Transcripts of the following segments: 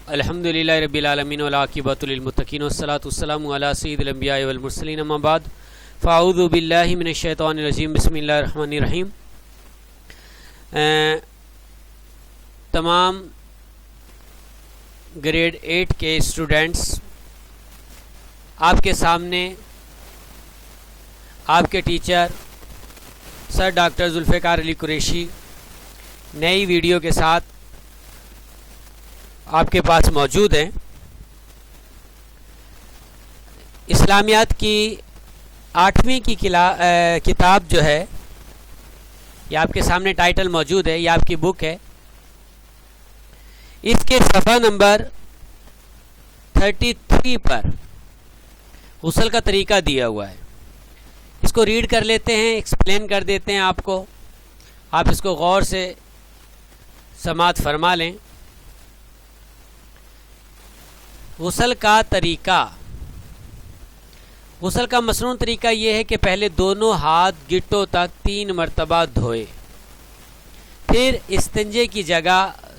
الحمدللہ رب العالمین والعاقبۃ للمتقین والصلاۃ والسلام علی سید الانبیاء والمرسلین اما بعد فاعوذ باللہ من الشیطان الرجیم بسم اللہ الرحمن الرحیم۔ تمام گریڈ 8 کے اسٹوڈنٹس، آپ کے سامنے آپ کے ٹیچر سر ڈاکٹر ذوالفقار علی قریشی نئی ویڈیو کے ساتھ آپ کے پاس موجود ہیں۔ اسلامیات کی 8ویں کی کتاب جو ہے، یہ آپ کے سامنے ٹائٹل موجود ہے، یہ آپ کی بک ہے۔ اس کے صفحہ نمبر 33 پر غسل کا طریقہ دیا ہوا ہے۔ اس کو ریڈ کر لیتے ہیں، ایکسپلین کر دیتے ہیں آپ کو، آپ اس کو غور سے سماعت فرما لیں۔ غسل کا طریقہ، غسل کا مصنون طریقہ یہ ہے کہ پہلے دونوں ہاتھ گٹوں تک 3 مرتبہ دھوئے، پھر استنجے کی جگہ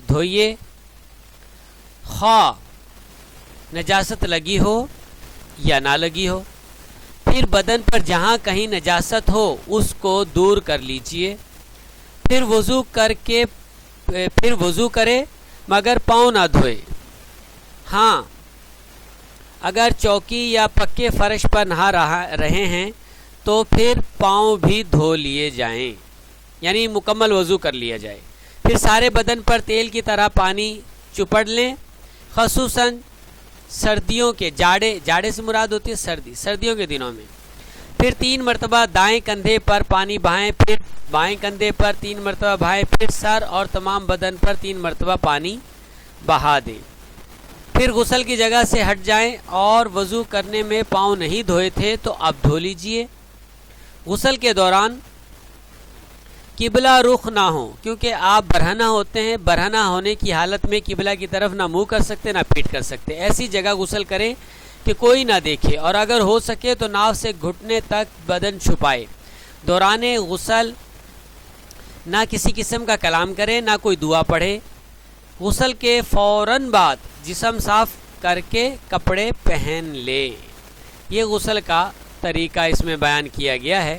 دھوئیے، خواہ نجاست لگی ہو یا نہ لگی ہو، پھر بدن پر جہاں کہیں نجاست ہو اس کو دور کر لیجئے، پھر وضو کرے مگر پاؤں نہ دھوئے۔ ہاں، اگر چوکی یا پکے فرش پر نہا رہے ہیں تو پھر پاؤں بھی دھو لیے جائیں، یعنی مکمل وضو کر لیا جائے۔ پھر سارے بدن پر تیل کی طرح پانی چپڑ لیں، خصوصاً سردیوں کے جاڑے سے مراد ہوتی ہے سردیوں کے دنوں میں۔ پھر 3 مرتبہ دائیں کندھے پر پانی بہائیں، پھر بائیں کندھے پر 3 مرتبہ بہائیں، پھر سر اور تمام بدن پر 3 مرتبہ پانی بہا دیں۔ پھر غسل کی جگہ سے ہٹ جائیں اور وضو کرنے میں پاؤں نہیں دھوئے تھے تو اب دھو لیجئے۔ غسل کے دوران قبلہ رخ نہ ہو، کیونکہ آپ برہنہ ہوتے ہیں۔ برہنہ ہونے کی حالت میں قبلہ کی طرف نہ منہ کر سکتے نہ پیٹ کر سکتے۔ ایسی جگہ غسل کریں کہ کوئی نہ دیکھے، اور اگر ہو سکے تو ناف سے گھٹنے تک بدن چھپائے۔ دوران غسل نہ کسی قسم کا کلام کرے نہ کوئی دعا پڑھے۔ غسل کے فوراً بعد جسم صاف کر کے کپڑے پہن لے۔ یہ غسل کا طریقہ اس میں بیان کیا گیا ہے۔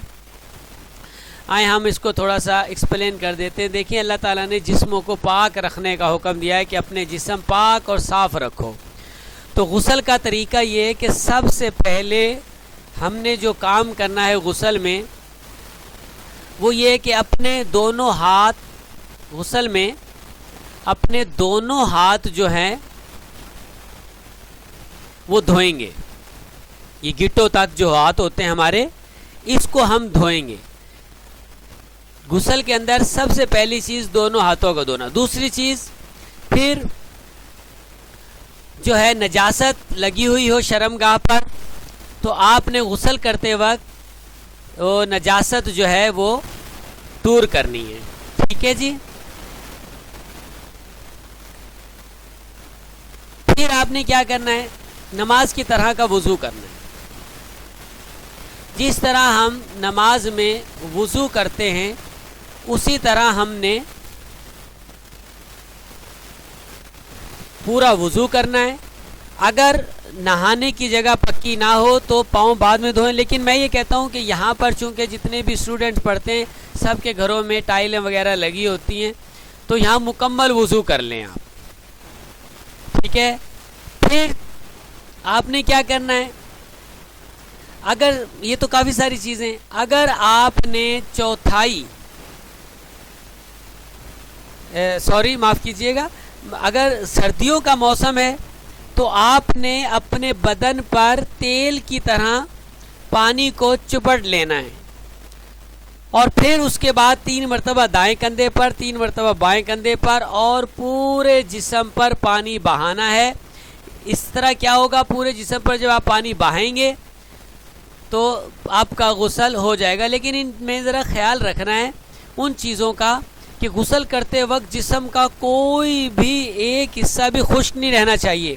آئیں ہم اس کو تھوڑا سا ایکسپلین کر دیتے ہیں۔ دیکھیں، اللہ تعالیٰ نے جسموں کو پاک رکھنے کا حکم دیا ہے کہ اپنے جسم پاک اور صاف رکھو۔ تو غسل کا طریقہ یہ ہے کہ سب سے پہلے ہم نے جو کام کرنا ہے غسل میں وہ یہ ہے کہ اپنے دونوں ہاتھ، غسل میں اپنے دونوں ہاتھ جو ہیں وہ دھوئیں گے۔ یہ گٹوں تک جو ہاتھ ہوتے ہیں ہمارے، اس کو ہم دھوئیں گے۔ غسل کے اندر سب سے پہلی چیز دونوں ہاتھوں کو دھونا۔ دوسری چیز، پھر جو ہے نجاست لگی ہوئی ہو شرمگاہ پر تو آپ نے غسل کرتے وقت وہ نجاست جو ہے وہ دور کرنی ہے۔ ٹھیک ہے جی۔ پھر آپ نے کیا کرنا ہے؟ نماز کی طرح کا وضو کرنا ہے۔ جس طرح ہم نماز میں وضو کرتے ہیں اسی طرح ہم نے پورا وضو کرنا ہے۔ اگر نہانے کی جگہ پکی نہ ہو تو پاؤں بعد میں دھوئیں، لیکن میں یہ کہتا ہوں کہ یہاں پر چونکہ جتنے بھی اسٹوڈنٹس پڑھتے ہیں سب کے گھروں میں ٹائلیں وغیرہ لگی ہوتی ہیں تو یہاں مکمل وضو کر لیں آپ۔ ٹھیک ہے۔ پھر آپ نے کیا کرنا ہے؟ اگر یہ تو کافی ساری چیزیں، اگر آپ نے معاف کیجئے گا، اگر سردیوں کا موسم ہے تو آپ نے اپنے بدن پر تیل کی طرح پانی کو چپڑ لینا ہے، اور پھر اس کے بعد 3 مرتبہ دائیں کندھے پر، 3 مرتبہ بائیں کندھے پر، اور پورے جسم پر پانی بہانا ہے۔ اس طرح کیا ہوگا، پورے جسم پر جب آپ پانی بہائیں گے تو آپ کا غسل ہو جائے گا۔ لیکن ان میں ذرا خیال رکھنا ہے ان چیزوں کا کہ غسل کرتے وقت جسم کا کوئی بھی ایک حصہ بھی خشک نہیں رہنا چاہیے،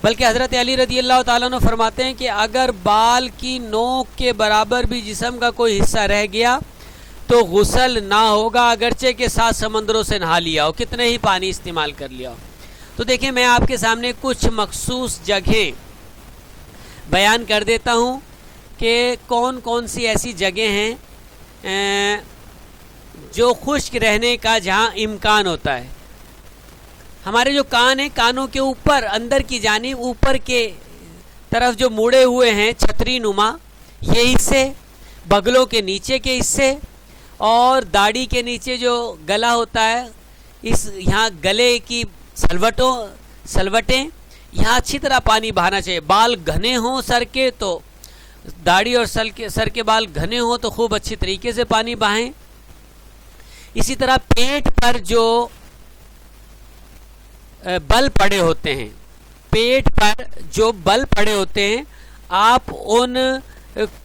بلکہ حضرت علی رضی اللہ تعالیٰ عنہ فرماتے ہیں کہ اگر بال کی نوک کے برابر بھی جسم کا کوئی حصہ رہ گیا تو غسل نہ ہوگا، اگرچہ کے ساتھ سمندروں سے نہا لیا ہو، کتنے ہی پانی استعمال کر لیا ہو۔ تو دیکھیں میں آپ کے سامنے کچھ مخصوص جگہیں بیان کر دیتا ہوں کہ کون کون سی ایسی جگہیں ہیں جو خشک رہنے کا جہاں امکان ہوتا ہے۔ ہمارے جو کان ہیں، کانوں کے اوپر اندر کی جانب اوپر کے طرف جو مڑے ہوئے ہیں چھتری نما، یہ حصے، بغلوں کے نیچے کے حصے اور داڑھی کے نیچے جو گلا ہوتا ہے، یہاں گلے کی سلوٹیں یہاں اچھی طرح پانی بہانا چاہیے۔ بال گھنے ہوں سر کے تو داڑھی اور سر کے بال گھنے ہوں تو خوب اچھی طریقے سے پانی بہائیں۔ اسی طرح پیٹ پر جو بل پڑے ہوتے ہیں، پیٹ پر جو بل پڑے ہوتے ہیں، آپ ان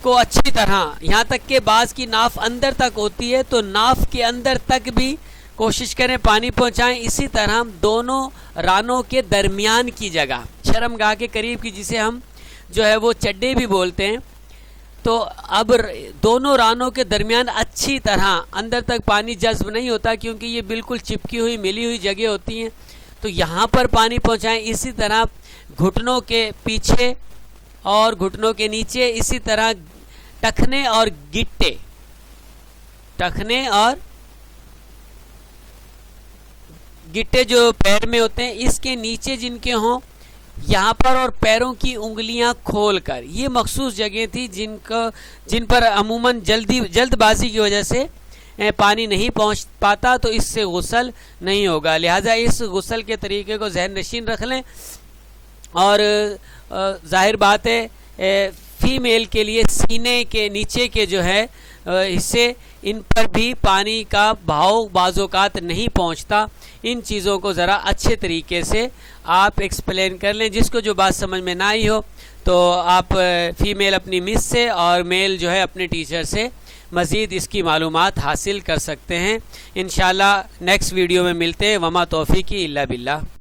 کو اچھی طرح، یہاں تک کہ بعض کی ناف اندر تک ہوتی ہے تو ناف کے اندر تک بھی کوشش کریں پانی پہنچائیں۔ اسی طرح دونوں رانوں کے درمیان کی جگہ، شرم گاہ کے قریب کی، جسے ہم جو ہے وہ چڈے بھی بولتے ہیں، تو اب دونوں رانوں کے درمیان اچھی طرح اندر تک پانی جذب نہیں ہوتا کیونکہ یہ بالکل چپکی ہوئی ملی ہوئی جگہ ہوتی ہیں، تو یہاں پر پانی پہنچائیں۔ اسی طرح گھٹنوں کے پیچھے اور گھٹنوں کے نیچے، اسی طرح ٹخنے اور گٹے، ٹخنے اور گٹے جو پیر میں ہوتے ہیں اس کے نیچے جن کے ہوں، یہاں پر، اور پیروں کی انگلیاں کھول کر، یہ مخصوص جگہ تھی جن پر عموماً جلد بازی کی وجہ سے پانی نہیں پہنچ پاتا، تو اس سے غسل نہیں ہوگا۔ لہٰذا اس غسل کے طریقے کو ذہن نشین رکھ لیں۔ اور ظاہر بات ہے فیمیل کے لیے سینے کے نیچے کے جو ہے حصے، ان پر بھی پانی کا بہاؤ بعض اوقات نہیں پہنچتا۔ ان چیزوں کو ذرا اچھے طریقے سے آپ ایکسپلین کر لیں، جس کو جو بات سمجھ میں نہ آئی ہو تو آپ فیمیل اپنی مس سے اور میل جو ہے اپنے ٹیچر سے مزید اس کی معلومات حاصل کر سکتے ہیں۔ انشاءاللہ نیکسٹ ویڈیو میں ملتے ہیں۔ وما توفیقی الا باللہ۔